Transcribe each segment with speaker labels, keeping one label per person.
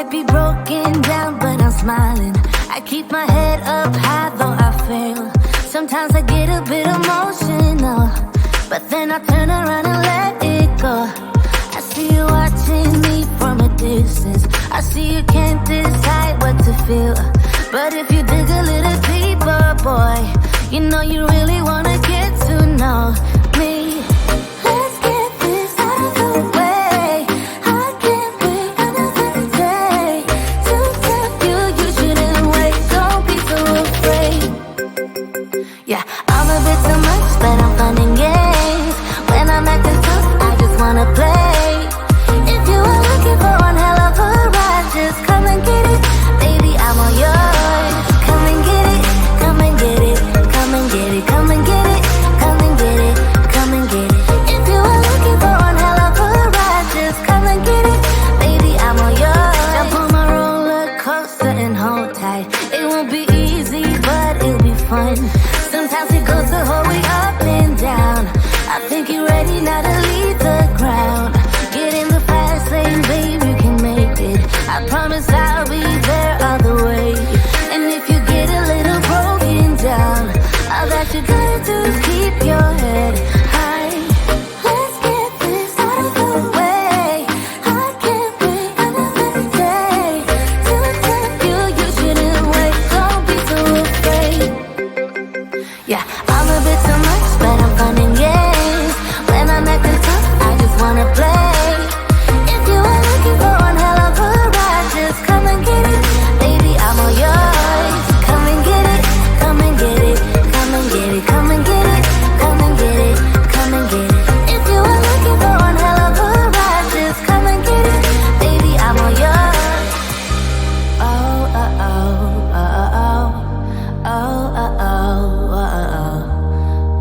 Speaker 1: might be broken down, but I'm smiling. I keep my head up high, though I fail. Sometimes I get a bit emotional, but then I turn around and let it go. I see you watching me from a distance. I see you can't decide what to feel, but if you dig a little deeper, boy, you know you really wanna get to know me. Let's get this wanna play. If you are looking for one hell of a ride, just come and get it. Baby, I'm all yours. Come and get it, come and get it, come and get it, come and get it, come and get it, come and get it. If you are looking for one hell of a ride, just come and get it. Baby, I'm all yours. Jump on my roller coaster and hold tight. It won't be easy, but it'll be fun. Sometimes it goes the whole way up and down. I think you're ready now to leave the ground. Get in the fast lane, babe, you can make it. I promise I'll be there all the way. And if you get a little broken down, all that you gotta do is keep your head high. Let's get this out of the way. I can't wait another day to tell you you shouldn't wait. Don't be so afraid. Yeah, I'm a bit too much, but I'm fun and games. When I'm acting tough, I just wanna play. If you are looking for one hell of a ride, just come and get it. Baby, I'm all yours. Come and get it, come and get it, come and get it, come and get it, come and get it, come and get it. If you are looking for one hell of a ride, just come and get it. Baby, I'm all yours. Oh, oh, oh, oh, oh, oh, oh, oh, oh, oh.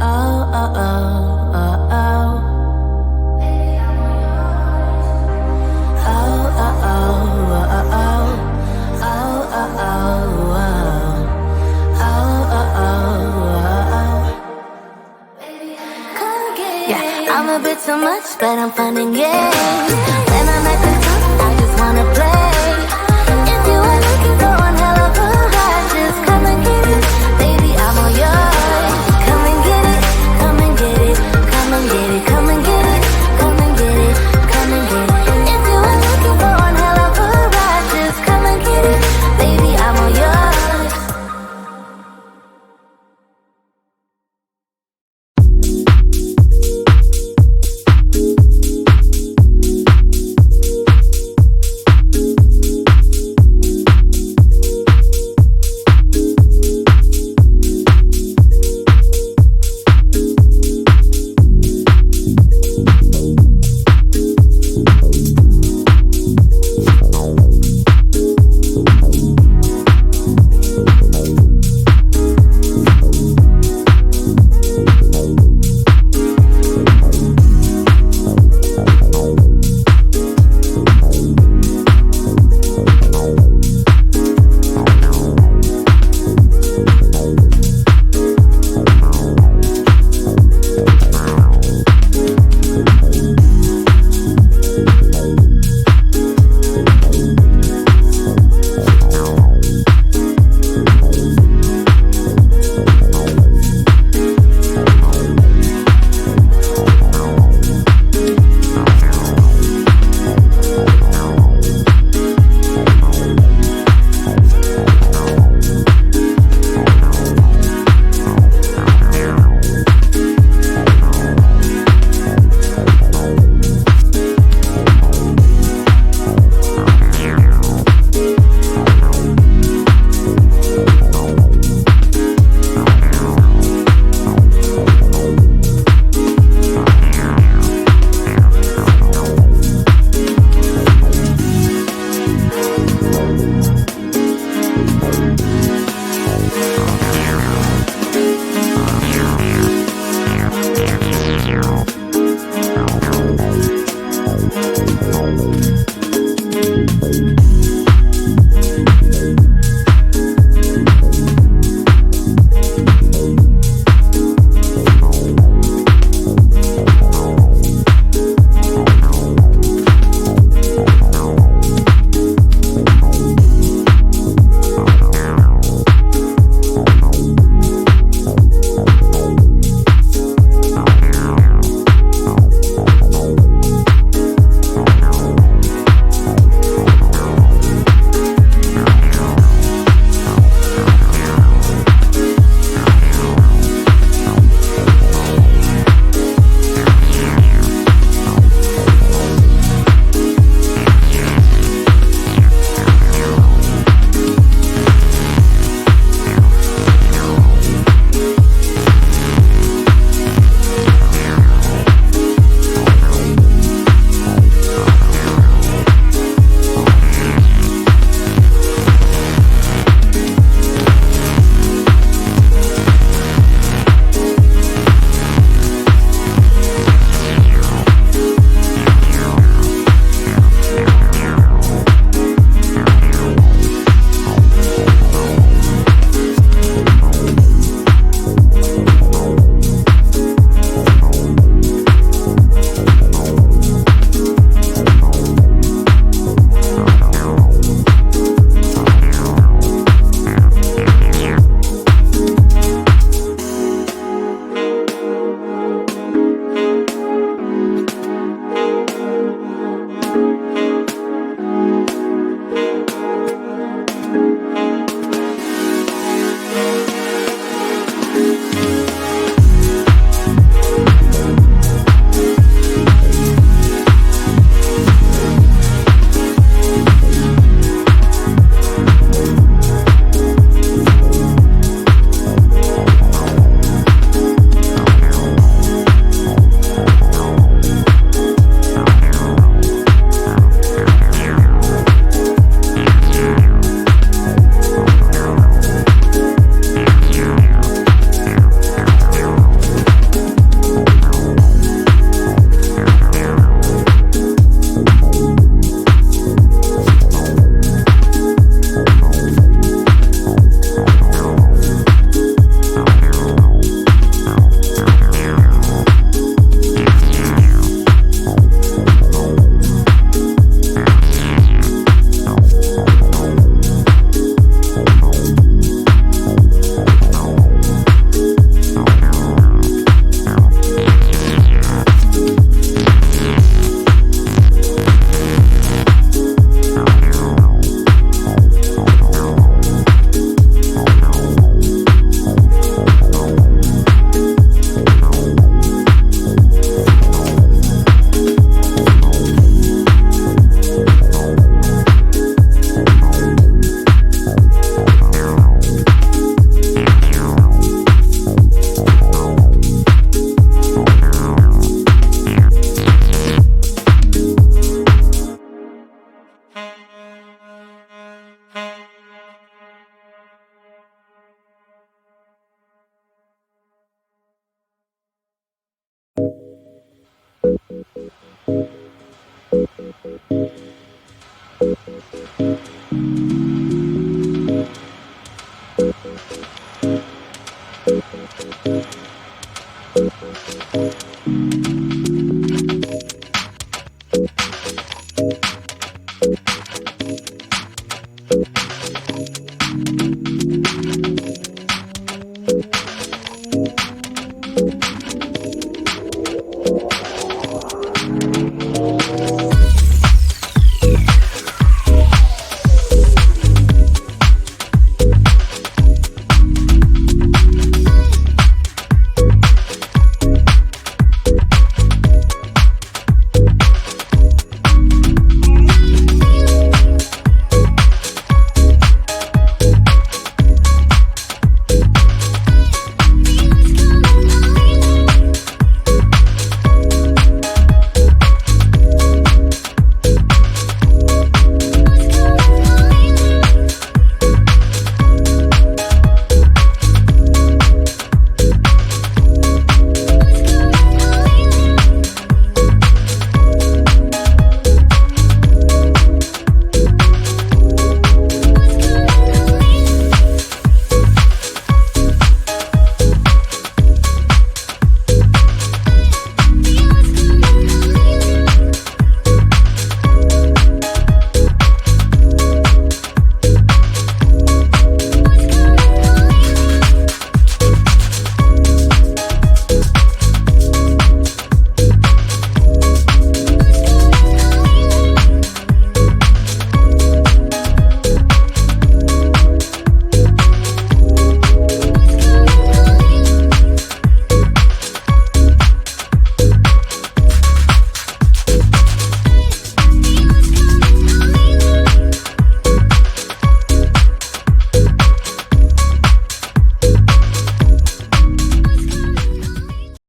Speaker 1: Oh, oh, oh, oh, oh. Oh, oh, oh, oh, oh. Oh, oh, oh, oh. Oh, oh, oh, oh. Yeah, I'm a bit too much, but I'm fun and games. When I'm at the